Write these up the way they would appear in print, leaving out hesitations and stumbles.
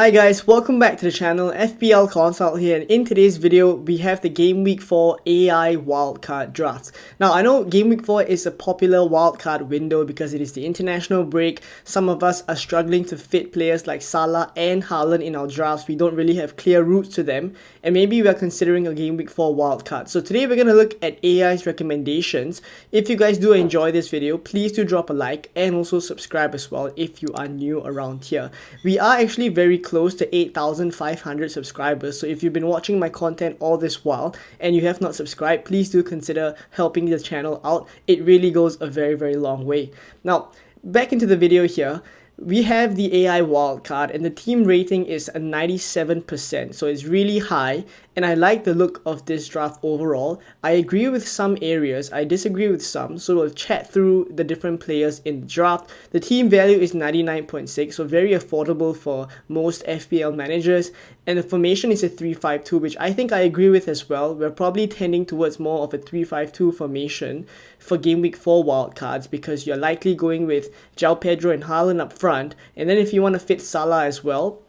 Hi guys, welcome back to the channel. FPL Consult here, and in today's video we have the Game Week 4 AI Wildcard drafts. Now I know Game Week 4 is a popular wildcard window because it is the international break. Some of us are struggling to fit players like Salah and Haaland in our drafts. We don't really have clear routes to them, and maybe we are considering a Game Week 4 wildcard. So today we're going to look at AI's recommendations. If you guys do enjoy this video, please do drop a like and also subscribe as well if you are new around here. We are actually very close to 8,500 subscribers, so if you've been watching my content all this while and you have not subscribed, please do consider helping the channel out. It really goes a very long way. Now back into the video here. We have the AI wildcard and the team rating is a 97%, so it's really high, and I like the look of this draft overall. I agree with some areas, I disagree with some, so we'll chat through the different players in the draft. The team value is 99.6, so very affordable for most FPL managers, and the formation is a 3-5-2, which I think I agree with as well. We're probably tending towards more of a 3-5-2 formation for Game Week 4 wildcards because you're likely going with João Pedro and Haaland up front, and then if you want to fit Salah as well,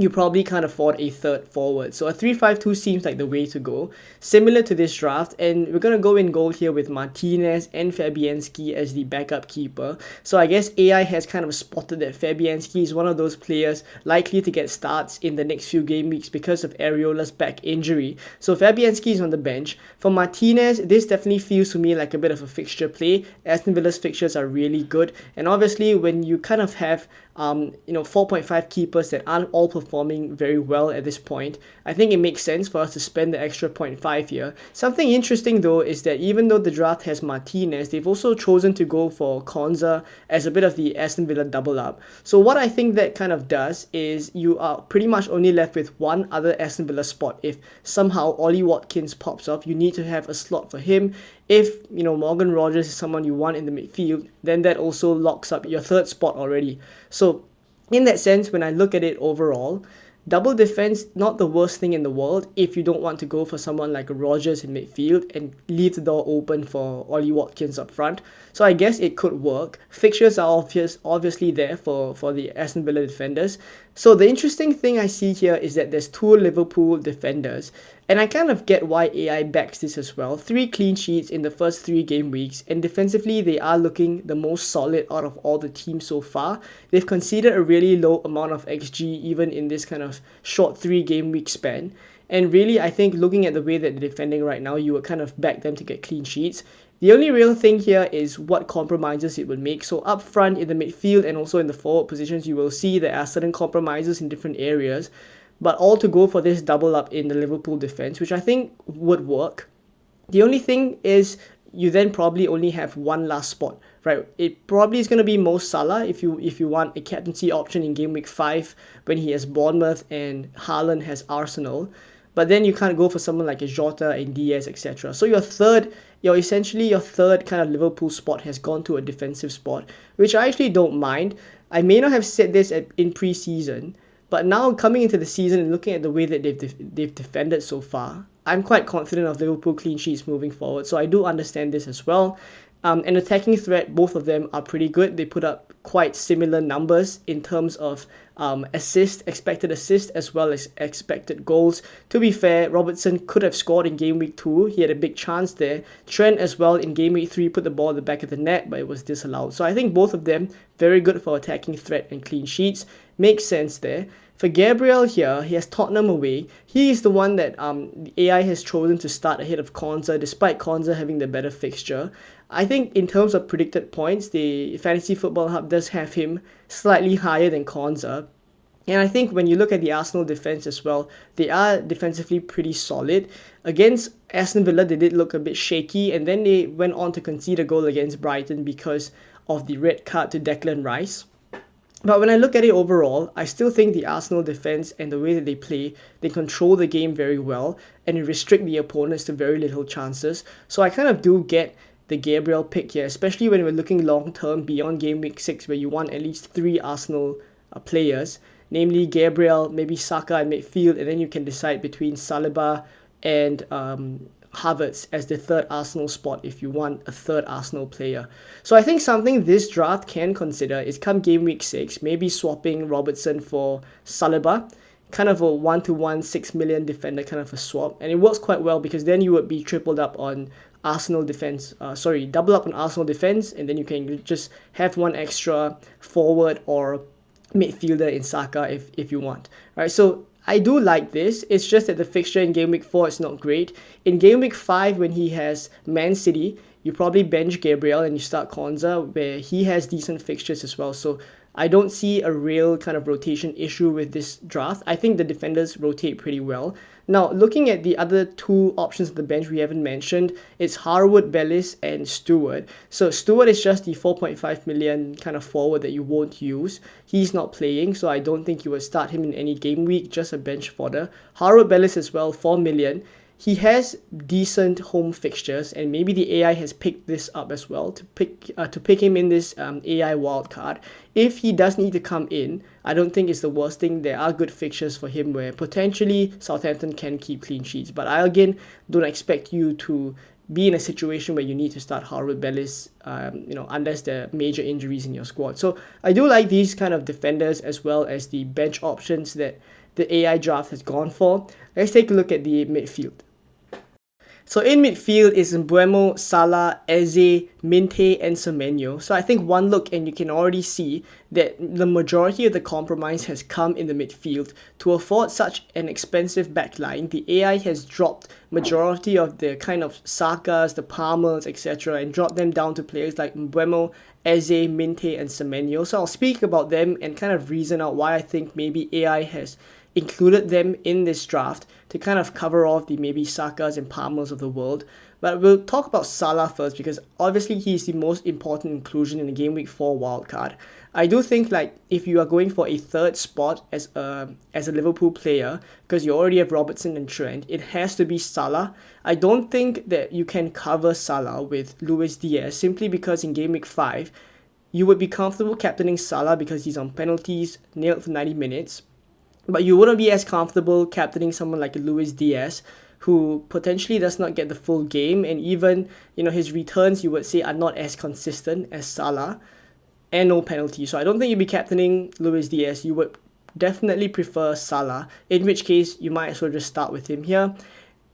you probably can't afford a third forward. So a 3-5-2 seems like the way to go. Similar to this draft, and we're going to go in gold here with Martinez and Fabianski as the backup keeper. So I guess AI has kind of spotted that Fabianski is one of those players likely to get starts in the next few game weeks because of Areola's back injury. So Fabianski is on the bench. For Martinez, this definitely feels to me like a bit of a fixture play. Aston Villa's fixtures are really good, and obviously when you kind of have 4.5 keepers that aren't all performing very well at this point, I think it makes sense for us to spend the extra 0.5 here. Something interesting though is that even though the draft has Martinez, they've also chosen to go for Konza as a bit of the Aston Villa double up. So what I think that kind of does is you are pretty much only left with one other Aston Villa spot. If somehow Ollie Watkins pops off, you need to have a slot for him. If Morgan Rogers is someone you want in the midfield, then that also locks up your third spot already. So in that sense, when I look at it overall, double defense, not the worst thing in the world if you don't want to go for someone like a Rogers in midfield and leave the door open for Ollie Watkins up front. So I guess it could work. Fixtures are obviously there for the Aston Villa defenders. So the interesting thing I see here is that there's two Liverpool defenders, and I kind of get why AI backs this as well. 3 clean sheets in the first 3 game weeks, and defensively they are looking the most solid out of all the teams so far. They've conceded a really low amount of XG even in this kind of short 3 game week span. And really, I think looking at the way that they're defending right now, you would kind of back them to get clean sheets. The only real thing here is what compromises it will make. So up front in the midfield and also in the forward positions, you will see there are certain compromises in different areas, but all to go for this double up in the Liverpool defense, which I think would work. The only thing is you then probably only have one last spot, right? It probably is going to be Mo Salah if you want a captaincy option in Game Week 5 when he has Bournemouth and Haaland has Arsenal. But then you can't go for someone like a Jota and Diaz, etc. So your third kind of Liverpool spot has gone to a defensive spot, which I actually don't mind. I may not have said this in pre-season, but now coming into the season and looking at the way that they've defended so far, I'm quite confident of Liverpool clean sheets moving forward. So I do understand this as well. And attacking threat, both of them are pretty good. They put up quite similar numbers in terms of expected assist as well as expected goals. To be fair, Robertson could have scored in Game Week 2. He had a big chance there. Trent as well in Game Week 3 put the ball at the back of the net, but it was disallowed. So I think both of them very good for attacking threat and clean sheets. Makes sense there. For Gabriel here, he has Tottenham away. He is the one that the AI has chosen to start ahead of Konza, despite Konza having the better fixture. I think in terms of predicted points, the Fantasy Football Hub does have him slightly higher than Konza. And I think when you look at the Arsenal defense as well, they are defensively pretty solid. Against Aston Villa, they did look a bit shaky, and then they went on to concede a goal against Brighton because of the red card to Declan Rice. But when I look at it overall, I still think the Arsenal defense and the way that they play, they control the game very well and restrict the opponents to very little chances. So I kind of do get the Gabriel pick here, especially when we're looking long term beyond Game Week 6, where you want at least 3 Arsenal players, namely Gabriel, maybe Saka in midfield, and then you can decide between Saliba and Havertz as the third Arsenal spot if you want a third Arsenal player. So I think something this draft can consider is come game week 6, maybe swapping Robertson for Saliba, kind of a 1-to-1 6 million defender kind of a swap, and it works quite well because then you would be tripled up on Arsenal defense, double up on Arsenal defense, and then you can just have one extra forward or midfielder in Saka if you want, right? So I do like this. It's just that the fixture in game week 4 is not great. In game week 5, when he has Man City, you probably bench Gabriel and you start Konza, where he has decent fixtures as well. So I don't see a real kind of rotation issue with this draft. I think the defenders rotate pretty well. Now, looking at the other two options on the bench we haven't mentioned, it's Harwood, Bellis, and Stewart. So Stewart is just the 4.5 million kind of forward that you won't use. He's not playing, so I don't think you would start him in any game week, just a bench fodder. Harwood, Bellis as well, 4 million. He has decent home fixtures, and maybe the AI has picked this up as well to pick him in this AI wildcard. If he does need to come in, I don't think it's the worst thing. There are good fixtures for him where potentially Southampton can keep clean sheets, but I again don't expect you to be in a situation where you need to start Harwood, Bellis, unless there are major injuries in your squad. So I do like these kind of defenders as well as the bench options that the AI draft has gone for. Let's take a look at the midfield. So in midfield is Mbeumo, Salah, Eze, Minte, and Semenyo. So I think one look and you can already see that the majority of the compromise has come in the midfield. To afford such an expensive backline, the AI has dropped majority of the kind of Sakas, the Palmers, etc. and dropped them down to players like Mbeumo, Eze, Minte, and Semenyo. So I'll speak about them and kind of reason out why I think maybe AI has included them in this draft to kind of cover off the maybe Sakas and Palmers of the world. But we'll talk about Salah first because obviously he's the most important inclusion in the game week 4 wildcard. I do think like if you are going for a third spot as a Liverpool player, because you already have Robertson and Trent, it has to be Salah. I don't think that you can cover Salah with Luis Diaz simply because in game week 5 you would be comfortable captaining Salah because he's on penalties, nailed for 90 minutes. But you wouldn't be as comfortable captaining someone like Luis Diaz, who potentially does not get the full game, and even his returns you would say are not as consistent as Salah, and no penalty. So I don't think you'd be captaining Luis Diaz. You would definitely prefer Salah, in which case you might as well just start with him here.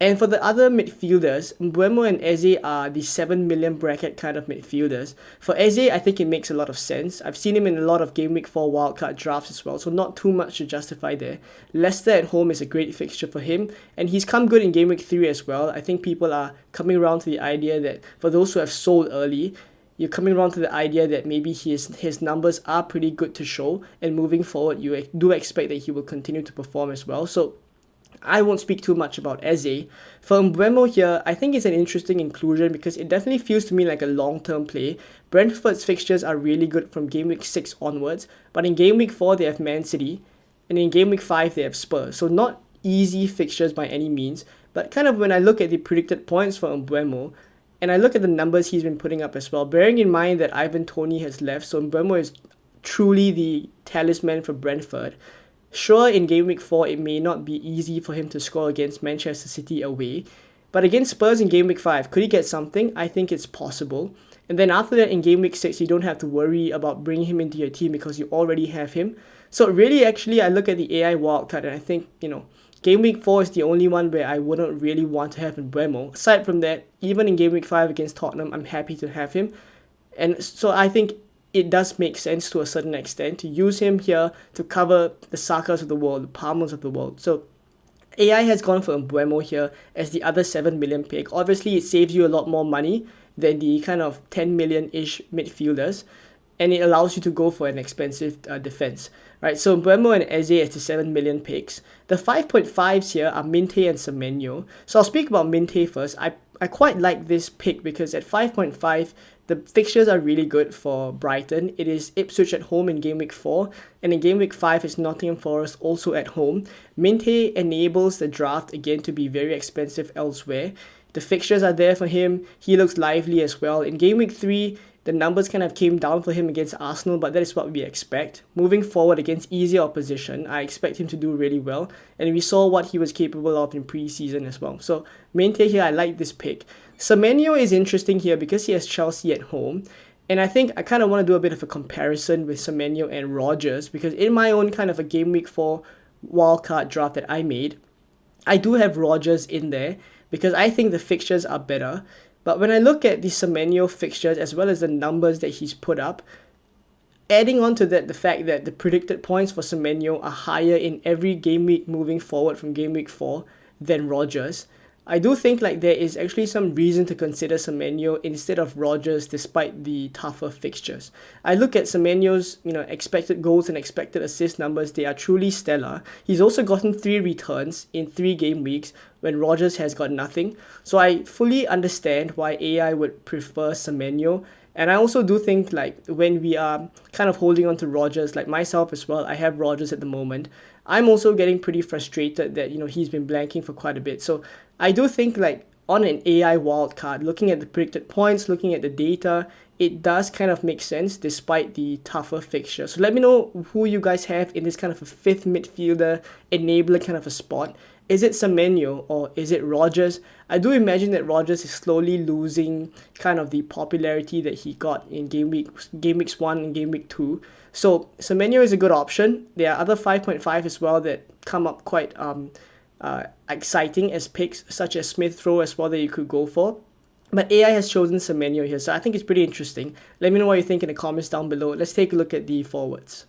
And for the other midfielders, Mbeumo and Eze are the 7 million bracket kind of midfielders. For Eze, I think it makes a lot of sense. I've seen him in a lot of Game Week 4 wildcard drafts as well, so not too much to justify there. Leicester at home is a great fixture for him, and he's come good in Game Week 3 as well. I think people are coming around to the idea that for those who have sold early, you're coming around to the idea that maybe his numbers are pretty good to show, and moving forward, you do expect that he will continue to perform as well. So I won't speak too much about Eze. For Mbeumo here, I think it's an interesting inclusion because it definitely feels to me like a long-term play. Brentford's fixtures are really good from Game Week 6 onwards, but in Game Week 4 they have Man City, and in Game Week 5 they have Spurs. So not easy fixtures by any means, but kind of when I look at the predicted points for Mbeumo, and I look at the numbers he's been putting up as well, bearing in mind that Ivan Toney has left, so Mbeumo is truly the talisman for Brentford. Sure, in Game Week 4, it may not be easy for him to score against Manchester City away, but against Spurs in Game Week 5, could he get something? I think it's possible. And then after that, in Game Week 6, you don't have to worry about bringing him into your team because you already have him. So really, actually, I look at the AI wildcard and I think, Game Week 4 is the only one where I wouldn't really want to have Mbeumo. Aside from that, even in Game Week 5 against Tottenham, I'm happy to have him. And so I think it does make sense to a certain extent to use him here to cover the Sakas of the world, the Palmers of the world. So AI has gone for Mbeumo here as the other 7 million pick. Obviously, it saves you a lot more money than the kind of 10 million-ish midfielders, and it allows you to go for an expensive defense, right? So Mbeumo and Eze as the 7 million picks. The 5.5s here are Minte and Semenyo. So I'll speak about Minte first. I quite like this pick because at 5.5, the fixtures are really good for Brighton. It is Ipswich at home in Game Week 4, and in Game Week 5 is Nottingham Forest also at home. Minte enables the draft again to be very expensive elsewhere. The fixtures are there for him. He looks lively as well. In game week 3, the numbers kind of came down for him against Arsenal, but that is what we expect. Moving forward against easier opposition, I expect him to do really well. And we saw what he was capable of in pre-season as well. So, Mente here, I like this pick. Semenyo is interesting here because he has Chelsea at home. And I think I kind of want to do a bit of a comparison with Semenyo and Rodgers, because in my own kind of a game week 4 wildcard draft that I made, I do have Rodgers in there because I think the fixtures are better. But when I look at the Semenyo fixtures as well as the numbers that he's put up, adding on to that the fact that the predicted points for Semenyo are higher in every game week moving forward from game week 4 than Rodgers, I do think like there is actually some reason to consider Semenyo instead of Rodgers despite the tougher fixtures. I look at Semenyo's expected goals and expected assist numbers, they are truly stellar. He's also gotten 3 returns in 3 game weeks when Rodgers has got nothing. So I fully understand why AI would prefer Semenyo. And I also do think like when we are kind of holding on to Rodgers, like myself as well, I have Rodgers at the moment. I'm also getting pretty frustrated that, he's been blanking for quite a bit. So I do think like on an AI wildcard, looking at the predicted points, looking at the data, it does kind of make sense despite the tougher fixture. So let me know who you guys have in this kind of a 5th midfielder enabler kind of a spot. Is it Semenyo or is it Rodgers? I do imagine that Rodgers is slowly losing kind of the popularity that he got in game weeks 1 and game week 2. So Semenyo is a good option. There are other 5.5 as well that come up quite exciting as picks, such as Smith Rowe as well that you could go for. But AI has chosen Semenyo here, so I think it's pretty interesting. Let me know what you think in the comments down below. Let's take a look at the forwards.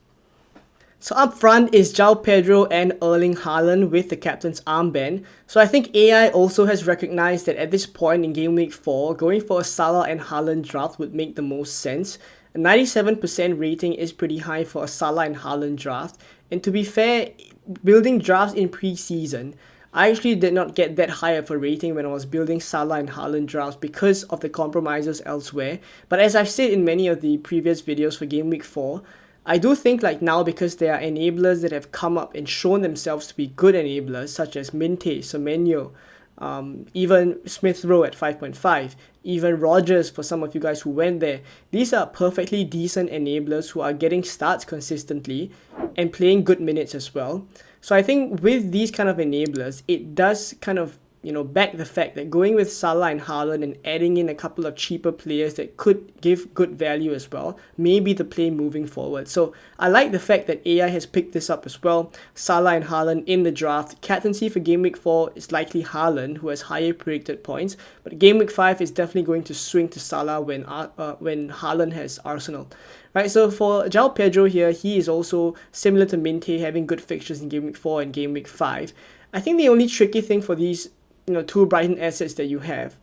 So up front is João Pedro and Erling Haaland with the captain's armband. So I think AI also has recognized that at this point in game week 4, going for a Salah and Haaland draft would make the most sense. A 97% rating is pretty high for a Salah and Haaland draft. And to be fair, building drafts in pre-season, I actually did not get that high of a rating when I was building Salah and Haaland drafts because of the compromises elsewhere. But as I've said in many of the previous videos for game week 4, I do think like now, because there are enablers that have come up and shown themselves to be good enablers, such as Mente, Semenyo, even Smith Rowe at 5.5, even Rodgers for some of you guys who went there. These are perfectly decent enablers who are getting starts consistently and playing good minutes as well. So I think with these kind of enablers, it does kind of back the fact that going with Salah and Haaland and adding in a couple of cheaper players that could give good value as well may be the play moving forward. So I like the fact that AI has picked this up as well. Salah and Haaland in the draft. Captaincy for game week 4 is likely Haaland, who has higher predicted points, but game week 5 is definitely going to swing to Salah when Haaland has Arsenal. Right, so for João Pedro here, he is also similar to Mente, having good fixtures in game week 4 and game week 5. I think the only tricky thing for these 2 Brighton assets that you have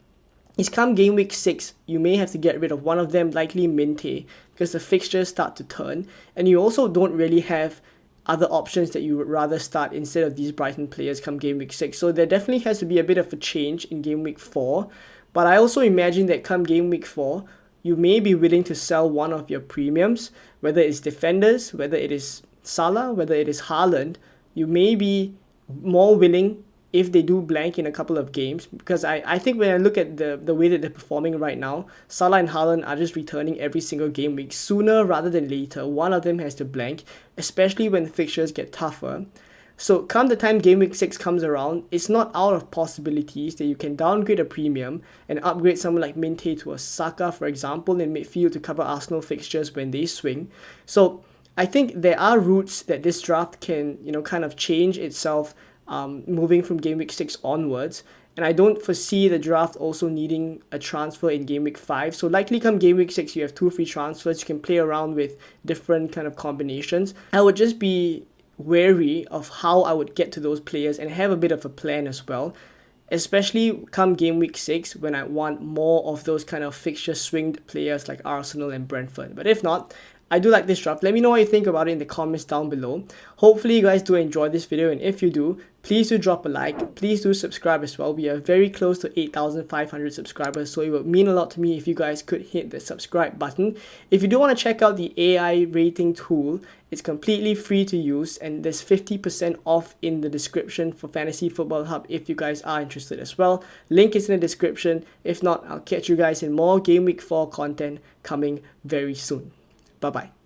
is come game week 6, you may have to get rid of one of them, likely Mente, because the fixtures start to turn, and you also don't really have other options that you would rather start instead of these Brighton players come game week 6. So there definitely has to be a bit of a change in game week 4, but I also imagine that come game week 4, you may be willing to sell one of your premiums, whether it's defenders, whether it is Salah, whether it is Haaland. You may be more willing if they do blank in a couple of games, because I think when I look at the way that they're performing right now, Salah and Haaland are just returning every single game week. Sooner rather than later, one of them has to blank, especially when the fixtures get tougher. So come the time game week 6 comes around, it's not out of possibilities that you can downgrade a premium and upgrade someone like Mente to a Saka, for example, in midfield to cover Arsenal fixtures when they swing. So I think there are routes that this draft can, kind of change itself moving from game week 6 onwards. And I don't foresee the draft also needing a transfer in game week 5. So likely come game week 6, you have 2 free transfers. You can play around with different kind of combinations. I would just be wary of how I would get to those players and have a bit of a plan as well, especially come game week 6 when I want more of those kind of fixture swinged players like Arsenal and Brentford. But if not, I do like this draft. Let me know what you think about it in the comments down below. Hopefully you guys do enjoy this video, and if you do, please do drop a like. Please do subscribe as well. We are very close to 8,500 subscribers, so it would mean a lot to me if you guys could hit the subscribe button. If you do want to check out the AI rating tool, it's completely free to use, and there's 50% off in the description for Fantasy Football Hub if you guys are interested as well. Link is in the description. If not, I'll catch you guys in more Game Week 4 content coming very soon. Bye bye.